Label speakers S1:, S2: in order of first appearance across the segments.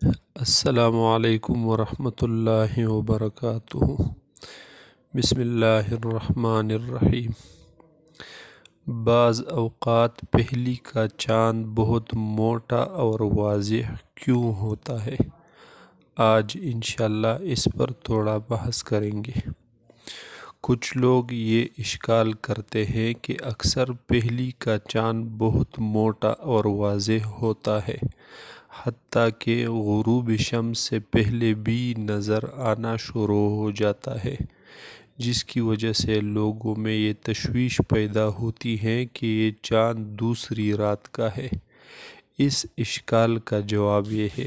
S1: السلام علیکم ورحمۃ اللہ وبرکاتہ۔ بسم اللہ الرحمن الرحیم۔ بعض اوقات پہلی کا چاند بہت موٹا اور واضح کیوں ہوتا ہے؟ آج انشاءاللہ اس پر تھوڑا بحث کریں گے۔ کچھ لوگ یہ اشکال کرتے ہیں کہ اکثر پہلی کا چاند بہت موٹا اور واضح ہوتا ہے، حتیٰ کہ غروب شمس سے پہلے بھی نظر آنا شروع ہو جاتا ہے، جس کی وجہ سے لوگوں میں یہ تشویش پیدا ہوتی ہے کہ یہ چاند دوسری رات کا ہے۔ اس اشکال کا جواب یہ ہے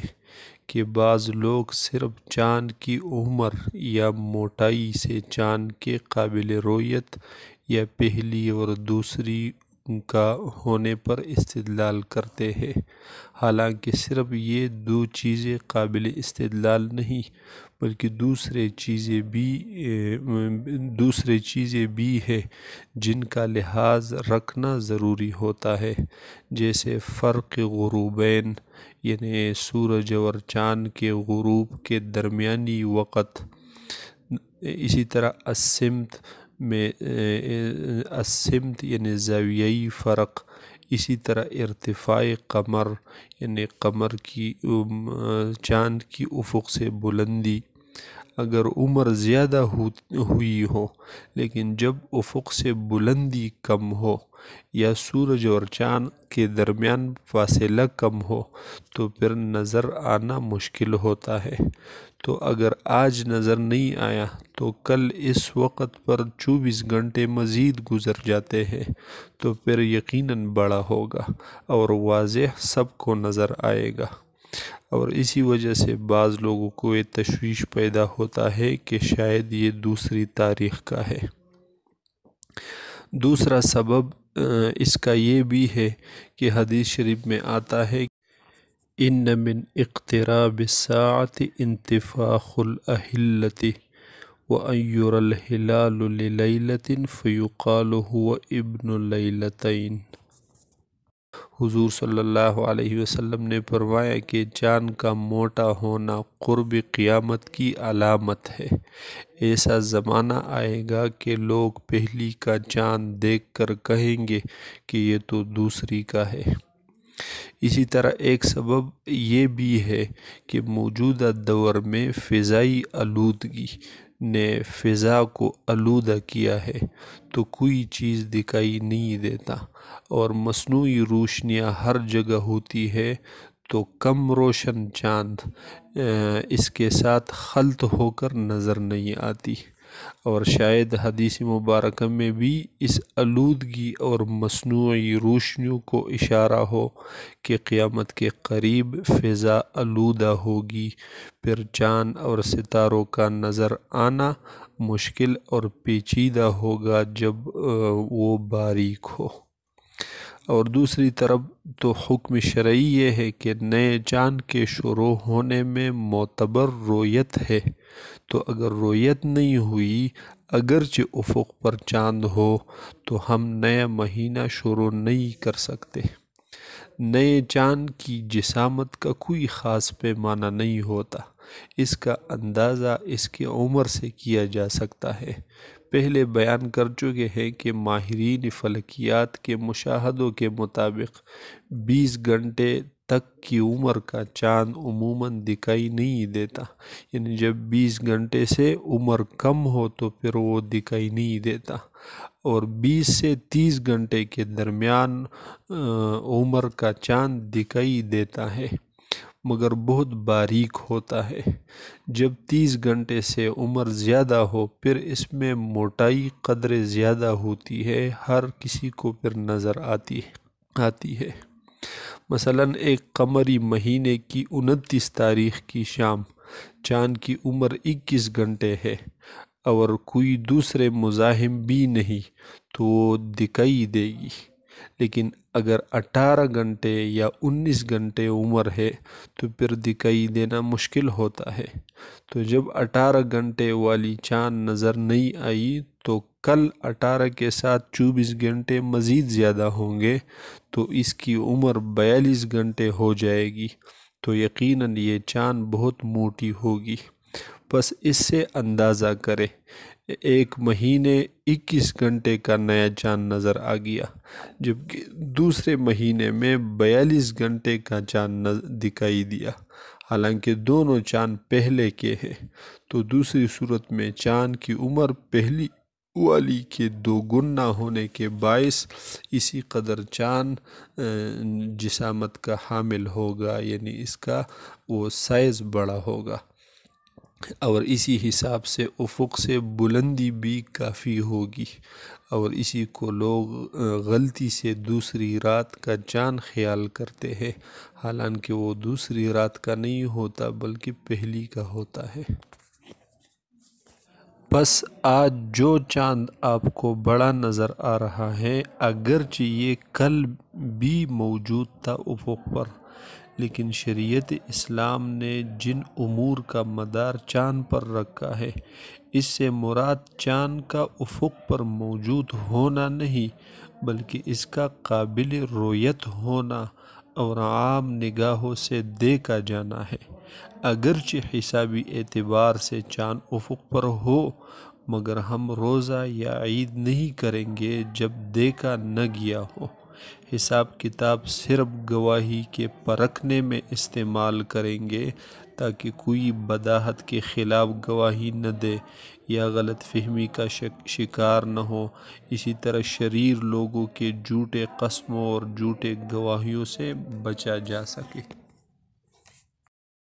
S1: کہ بعض لوگ صرف چاند کی عمر یا موٹائی سے چاند کے قابل رؤیت یا پہلی اور دوسری کا ہونے پر استدلال کرتے ہیں، حالانکہ صرف یہ دو چیزیں قابل استدلال نہیں بلکہ دوسرے چیزیں بھی ہیں جن کا لحاظ رکھنا ضروری ہوتا ہے، جیسے فرق غروبین یعنی سورج اور چاند کے غروب کے درمیانی وقت، اسی طرح السمت یعنی زاویائی فرق، اسی طرح ارتفاع قمر یعنی قمر کی چاند کی افق سے بلندی۔ اگر عمر زیادہ ہوئی ہو لیکن جب افق سے بلندی کم ہو یا سورج اور چاند کے درمیان فاصلہ کم ہو تو پھر نظر آنا مشکل ہوتا ہے۔ تو اگر آج نظر نہیں آیا تو کل اس وقت پر 24 گھنٹے مزید گزر جاتے ہیں تو پھر یقیناً بڑا ہوگا اور واضح سب کو نظر آئے گا، اور اسی وجہ سے بعض لوگوں کو یہ تشویش پیدا ہوتا ہے کہ شاید یہ دوسری تاریخ کا ہے۔ دوسرا سبب اس کا یہ بھی ہے کہ حدیث شریف میں آتا ہے ان من اقتراب الساعة انتفاخ الأهلة وأن يرى الهلال لليلة فيقال هو ابن الليلتين۔ حضور صلی اللہ علیہ وسلم نے فرمایا کہ چاند کا موٹا ہونا قرب قیامت کی علامت ہے۔ ایسا زمانہ آئے گا کہ لوگ پہلی کا چاند دیکھ کر کہیں گے کہ یہ تو دوسری کا ہے۔ اسی طرح ایک سبب یہ بھی ہے کہ موجودہ دور میں فضائی آلودگی نے فضا کو آلودہ کیا ہے، تو کوئی چیز دکھائی نہیں دیتا، اور مصنوعی روشنیاں ہر جگہ ہوتی ہے تو کم روشن چاند اس کے ساتھ خلط ہو کر نظر نہیں آتی، اور شاید حدیث مبارکہ میں بھی اس آلودگی اور مصنوعی روشنیوں کو اشارہ ہو کہ قیامت کے قریب فضا آلودہ ہوگی، پھر چاند اور ستاروں کا نظر آنا مشکل اور پیچیدہ ہوگا جب وہ باریک ہو۔ اور دوسری طرف تو حکم شرعی یہ ہے کہ نئے چاند کے شروع ہونے میں معتبر رؤیت ہے، تو اگر رؤیت نہیں ہوئی اگرچہ افق پر چاند ہو تو ہم نیا مہینہ شروع نہیں کر سکتے۔ نئے چاند کی جسامت کا کوئی خاص پیمانہ نہیں ہوتا، اس کا اندازہ اس کی عمر سے کیا جا سکتا ہے۔ پہلے بیان کر چکے ہیں کہ ماہرین فلکیات کے مشاہدوں کے مطابق 20 گھنٹے تک کی عمر کا چاند عموماً دکھائی نہیں دیتا، یعنی جب 20 گھنٹے سے عمر کم ہو تو پھر وہ دکھائی نہیں دیتا، اور 20 سے 30 گھنٹے کے درمیان عمر کا چاند دکھائی دیتا ہے مگر بہت باریک ہوتا ہے۔ جب 30 گھنٹے سے عمر زیادہ ہو پھر اس میں موٹائی قدرے زیادہ ہوتی ہے، ہر کسی کو پھر نظر آتی ہے۔ مثلاً ایک قمری مہینے کی 29 تاریخ کی شام چاند کی عمر 21 گھنٹے ہے اور کوئی دوسرے مزاحم بھی نہیں تو وہ دکھائی دے گی، لیکن اگر 18 گھنٹے یا 19 گھنٹے عمر ہے تو پھر دکھائی دینا مشکل ہوتا ہے۔ تو جب 18 گھنٹے والی چاند نظر نہیں آئی تو کل 18 کے ساتھ 24 گھنٹے مزید زیادہ ہوں گے تو اس کی عمر 42 گھنٹے ہو جائے گی، تو یقیناً یہ چاند بہت موٹی ہوگی۔ بس اس سے اندازہ کریں، 1 مہینے 21 گھنٹے کا نیا چاند نظر آ گیا، جبکہ دوسرے مہینے میں 42 گھنٹے کا چاند دکھائی دیا، حالانکہ دونوں چاند پہلے کے ہیں۔ تو دوسری صورت میں چاند کی عمر پہلی والی کے 2 گنا ہونے کے باعث اسی قدر چاند جسامت کا حامل ہوگا، یعنی اس کا وہ سائز بڑا ہوگا، اور اسی حساب سے افق سے بلندی بھی کافی ہوگی، اور اسی کو لوگ غلطی سے دوسری رات کا چاند خیال کرتے ہیں، حالانکہ وہ دوسری رات کا نہیں ہوتا بلکہ پہلی کا ہوتا ہے۔ بس آج جو چاند آپ کو بڑا نظر آ رہا ہے، اگرچہ یہ کل بھی موجود تھا افق پر، لیکن شریعت اسلام نے جن امور کا مدار چاند پر رکھا ہے، اس سے مراد چاند کا افق پر موجود ہونا نہیں، بلکہ اس کا قابل رؤیت ہونا اور عام نگاہوں سے دیکھا جانا ہے۔ اگرچہ حسابی اعتبار سے چاند افق پر ہو، مگر ہم روزہ یا عید نہیں کریں گے جب دیکھا نہ گیا ہو۔ حساب کتاب صرف گواہی کے پرکھنے میں استعمال کریں گے، تاکہ کوئی بداہت کے خلاف گواہی نہ دے یا غلط فہمی کا شکار نہ ہو، اسی طرح شریر لوگوں کے جھوٹے قسموں اور جھوٹے گواہیوں سے بچا جا سکے۔